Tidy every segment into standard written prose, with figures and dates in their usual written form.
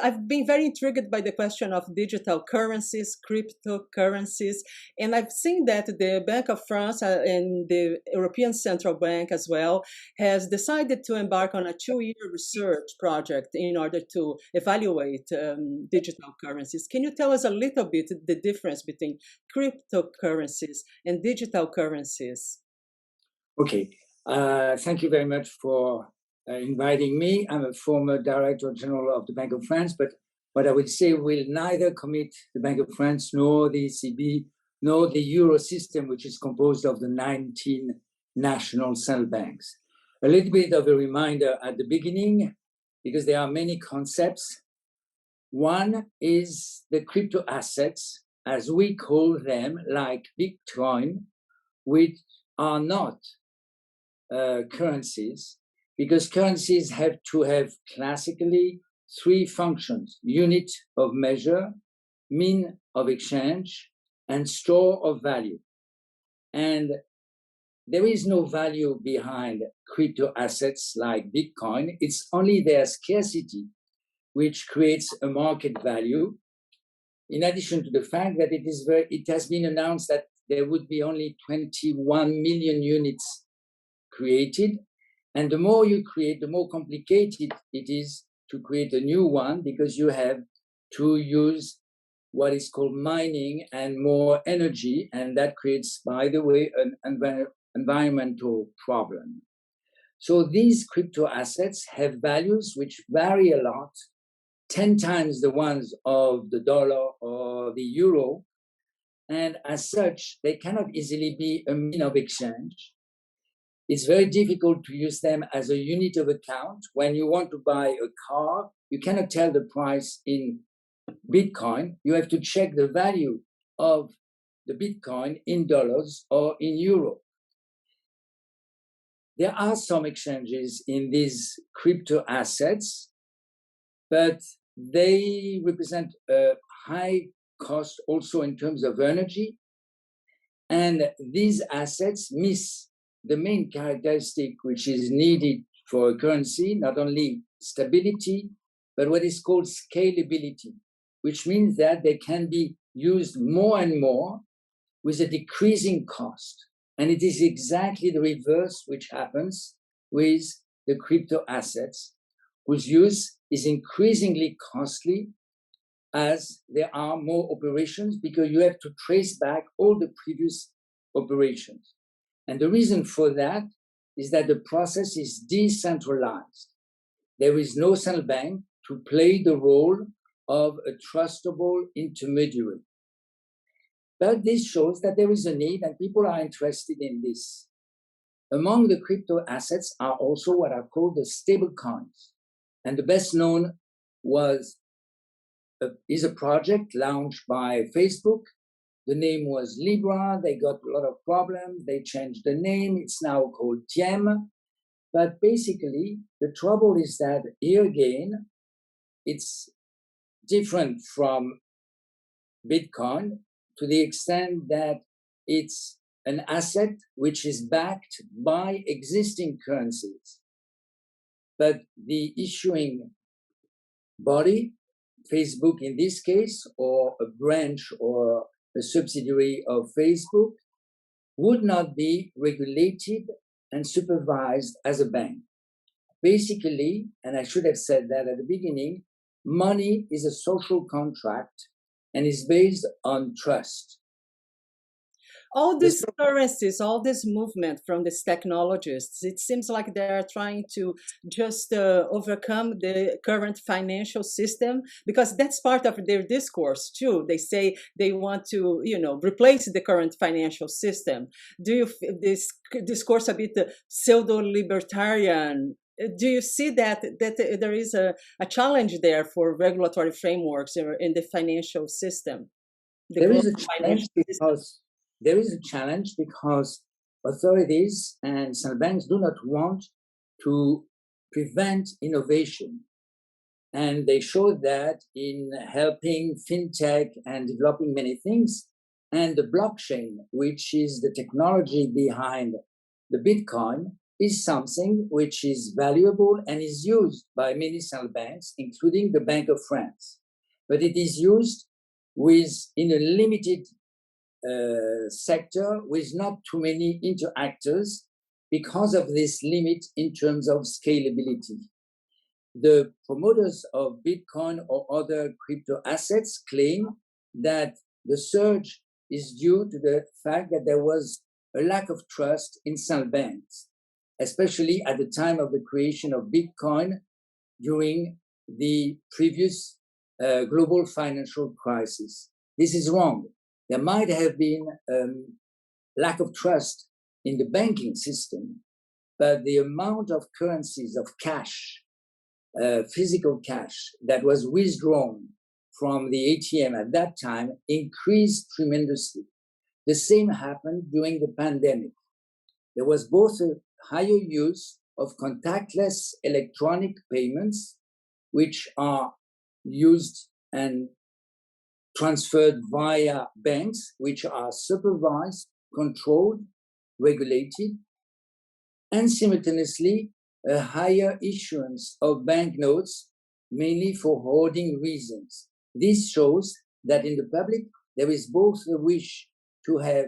I've been very intrigued by the question of digital currencies, cryptocurrencies, and I've seen that the Bank of France and the European Central Bank as well has decided to embark on a 2-year research project in order to evaluate digital currencies. Can you tell us a little bit the difference between cryptocurrencies and digital currencies? Okay, thank you very much for inviting me. I'm a former Director General of the Bank of France, but what I would say will neither commit the Bank of France nor the ECB nor the Euro system, which is composed of the 19 national central banks. A little bit of a reminder at the beginning, because there are many concepts. One is the crypto assets, as we call them, like Bitcoin, which are not currencies, because currencies have to have classically 3 functions: unit of measure, mean of exchange, and store of value. And there is no value behind crypto assets like Bitcoin. It's only their scarcity which creates a market value. In addition to the fact that it has been announced that there would be only 21 million units created. And the more you create, the more complicated it is to create a new one, because you have to use what is called mining and more energy. And that creates, by the way, an environmental problem. So these crypto assets have values which vary a lot, 10 times the ones of the dollar or the euro. And as such, they cannot easily be a mean of exchange. It's very difficult to use them as a unit of account. When you want to buy a car, you cannot tell the price in Bitcoin. You have to check the value of the Bitcoin in dollars or in euro. There are some exchanges in these crypto assets, but they represent a high cost also in terms of energy. And these assets miss the main characteristic which is needed for a currency, not only stability, but what is called scalability, which means that they can be used more and more with a decreasing cost. And it is exactly the reverse which happens with the crypto assets, whose use is increasingly costly as there are more operations, because you have to trace back all the previous operations. And the reason for that is that the process is decentralized. There is no central bank to play the role of a trustable intermediary. But this shows that there is a need and people are interested in this. Among the crypto assets are also what are called the stable coins. And the best known is a project launched by Facebook. The name was Libra. They got a lot of problems. They changed the name. It's now called Diem. But basically, the trouble is that here again, it's different from Bitcoin to the extent that it's an asset which is backed by existing currencies. But the issuing body, Facebook in this case, or a branch or a subsidiary of Facebook, would not be regulated and supervised as a bank. Basically, and I should have said that at the beginning, money is a social contract and is based on trust. All these currencies, all this movement from these technologists, it seems like they're trying to just overcome the current financial system, because that's part of their discourse too. They say they want to, replace the current financial system. Do you this discourse a bit pseudo-libertarian? Do you see that there is a challenge there for regulatory frameworks in the financial system? There is a challenge because authorities and central banks do not want to prevent innovation. And they showed that in helping fintech and developing many things. And the blockchain, which is the technology behind the Bitcoin, is something which is valuable and is used by many central banks, including the Bank of France. But it is used in a limited sector with not too many interactors because of this limit in terms of scalability. The promoters of Bitcoin or other crypto assets claim that the surge is due to the fact that there was a lack of trust in central banks, especially at the time of the creation of Bitcoin during the previous global financial crisis. This is wrong. There might have been lack of trust in the banking system, but the amount of currencies, of cash, physical cash that was withdrawn from the ATM at that time increased tremendously. The same happened during the pandemic. There was both a higher use of contactless electronic payments, which are used and transferred via banks, which are supervised, controlled, regulated, and simultaneously a higher issuance of banknotes, mainly for hoarding reasons. This shows that in the public, there is both a wish to have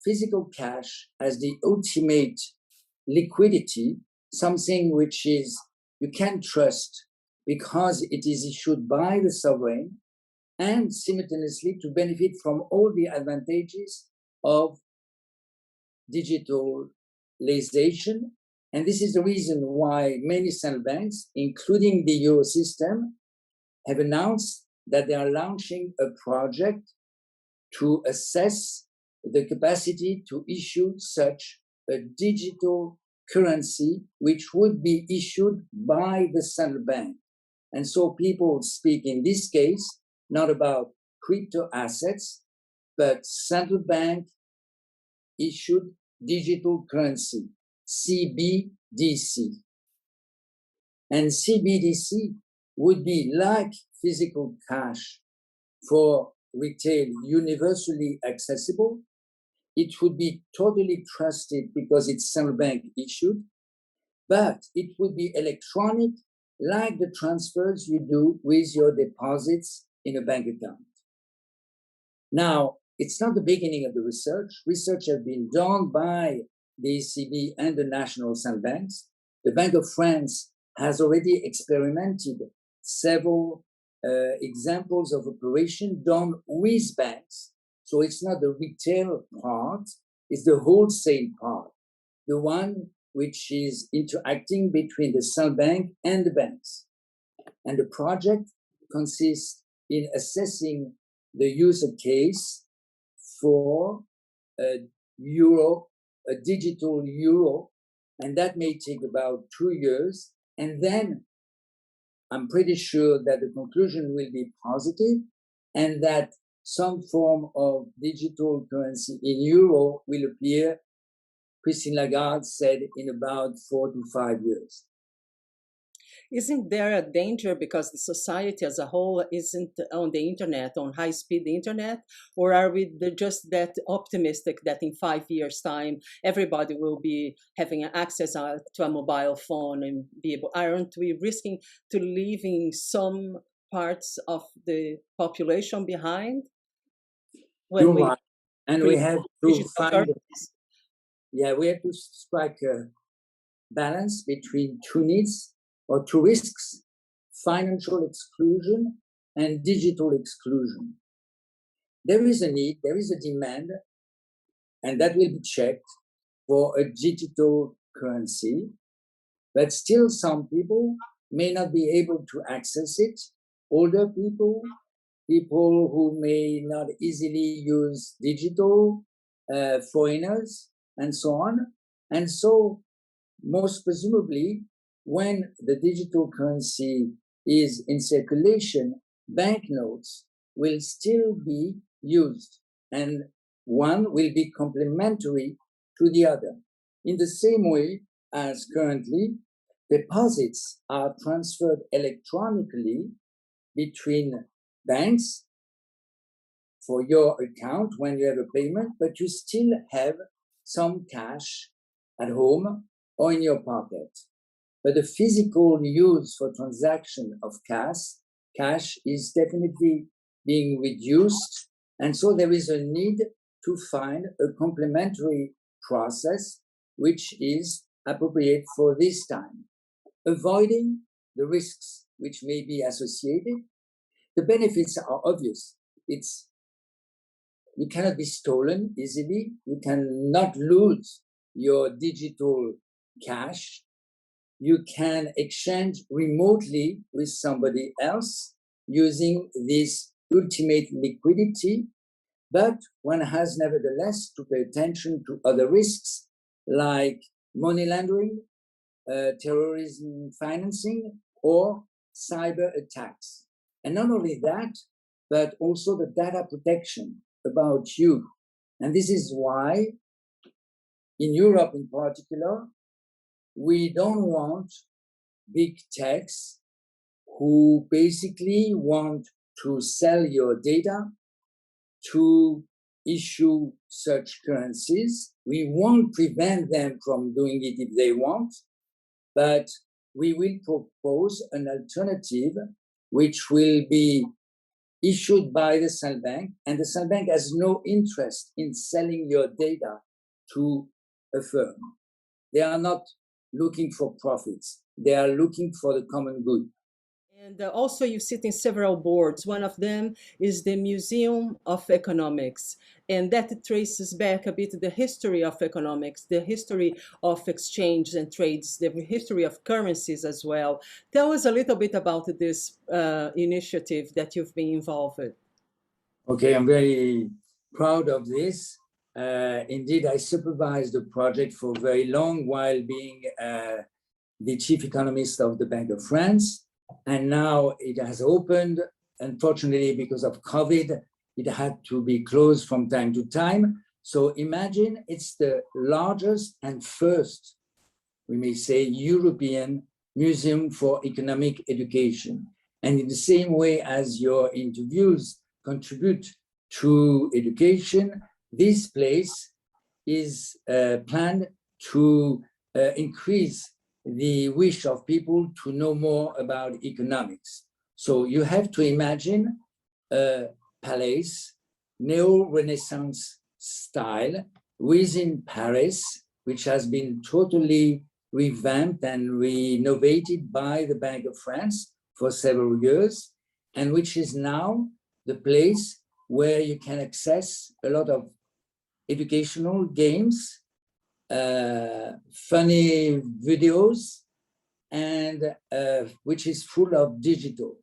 physical cash as the ultimate liquidity, something which is you can trust because it is issued by the sovereign, and simultaneously to benefit from all the advantages of digitalization. And this is the reason why many central banks, including the Euro system, have announced that they are launching a project to assess the capacity to issue such a digital currency, which would be issued by the central bank. And so people speak in this case not about crypto assets, but central bank issued digital currency, CBDC. And CBDC would be like physical cash for retail, universally accessible. It would be totally trusted because it's central bank issued, but it would be electronic, like the transfers you do with your deposits in a bank account. Now, it's not the beginning of the research. Research has been done by the ECB and the national central banks. The Bank of France has already experimented several examples of operation done with banks. So it's not the retail part, it's the wholesale part, the one which is interacting between the central bank and the banks. And the project consists in assessing the user case for a euro, a digital euro, and that may take about 2 years. And then I'm pretty sure that the conclusion will be positive and that some form of digital currency in euro will appear, Christine Lagarde said, in about 4 to 5 years. Isn't there a danger because the society as a whole isn't on the internet, on high-speed internet? Or are we just that optimistic that in 5 years' time, everybody will be having access to a mobile phone and be able, aren't we risking to leaving some parts of the population behind? You're right. And we have to find, we have to strike a balance between two needs or two risks: financial exclusion and digital exclusion. There is a need, there is a demand, and that will be checked for a digital currency, but still some people may not be able to access it. Older people, people who may not easily use digital, foreigners, and so on. And so, most presumably, when the digital currency is in circulation, banknotes will still be used, and one will be complementary to the other. In the same way as currently, deposits are transferred electronically between banks for your account when you have a payment, but you still have some cash at home or in your pocket. But the physical use for transaction of cash is definitely being reduced. And so there is a need to find a complementary process which is appropriate for this time, avoiding the risks which may be associated. The benefits are obvious. You cannot be stolen easily. You cannot lose your digital cash. You can exchange remotely with somebody else using this ultimate liquidity, but one has nevertheless to pay attention to other risks like money laundering, terrorism financing, or cyber attacks. And not only that, but also the data protection about you. And this is why, in Europe in particular, we don't want big techs who basically want to sell your data to issue such currencies. We won't prevent them from doing it if they want, but we will propose an alternative which will be issued by the central bank, and the central bank has no interest in selling your data to a firm. They are not looking for profits. They are looking for the common good. And also you sit in several boards. One of them is the Museum of Economics, and that traces back a bit the history of economics, the history of exchange and trades, the history of currencies as well. Tell us a little bit about this initiative that you've been involved with. Okay, I'm very proud of this. Indeed, I supervised the project for very long while being the chief economist of the Banque of France. And now it has opened. Unfortunately, because of COVID, it had to be closed from time to time. So imagine it's the largest and first, we may say, European museum for economic education. And in the same way as your interviews contribute to education, this place is planned to increase the wish of people to know more about economics. So you have to imagine a palace, neo-Renaissance style within Paris, which has been totally revamped and renovated by the Banque of France for several years, and which is now the place where you can access a lot of educational games, funny videos, and which is full of digital.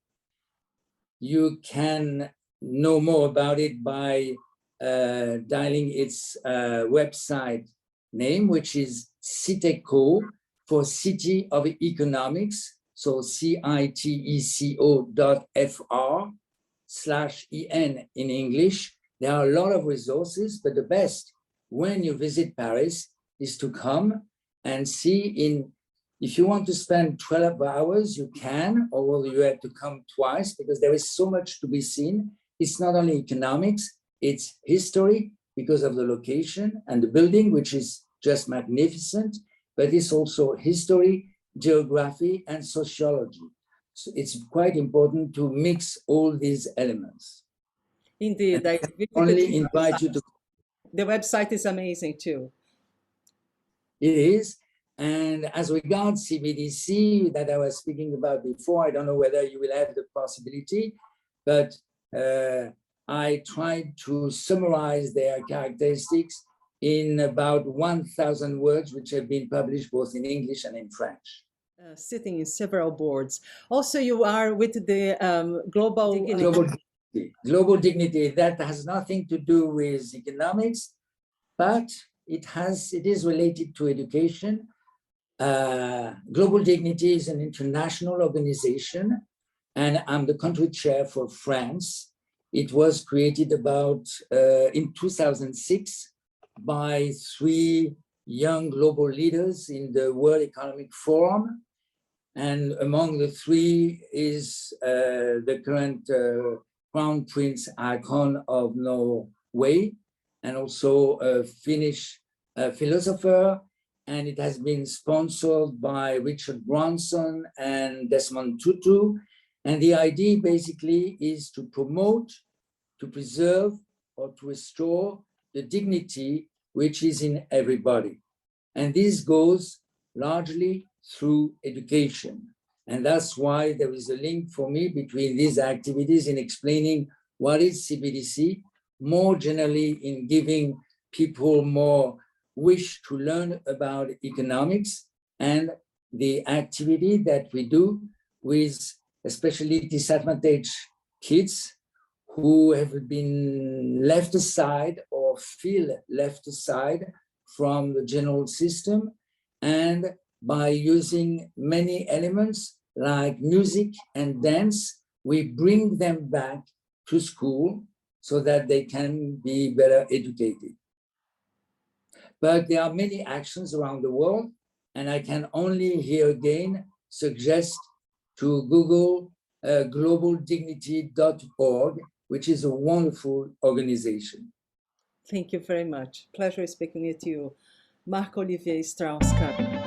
You can know more about it by dialing its website name, which is CITECO, for City of Economics, so CITECO.fr/EN in English. There are a lot of resources, but the best when you visit Paris is to come and see if you want to spend 12 hours, you can, or you have to come twice because there is so much to be seen. It's not only economics, it's history because of the location and the building, which is just magnificent, but it's also history, geography, and sociology. So it's quite important to mix all these elements. Indeed, I only invite you to. The website is amazing too. It is. And as regards CBDC that I was speaking about before, I don't know whether you will have the possibility, but I tried to summarize their characteristics in about 1,000 words, which have been published both in English and in French. Sitting in several boards. Also, you are with the Global Dignity. Global Dignity, that has nothing to do with economics, but it is related to education. Global Dignity is an international organization, and I'm the country chair for France. It was created about in 2006 by 3 young global leaders in the World Economic Forum. And among the 3 is the current Crown Prince Icon of Norway, and also a Finnish philosopher, and it has been sponsored by Richard Branson and Desmond Tutu. And the idea basically is to promote, to preserve, or to restore the dignity which is in everybody. And this goes largely through education. And that's why there is a link for me between these activities in explaining what is CBDC, more generally in giving people more wish to learn about economics, and the activity that we do with especially disadvantaged kids who have been left aside or feel left aside from the general system, and by using many elements like music and dance, we bring them back to school so that they can be better educated. But there are many actions around the world, and I can only here again suggest to Google globaldignity.org, which is a wonderful organization. Thank you very much. Pleasure speaking with you, Marc-Olivier Strauss-Kahn.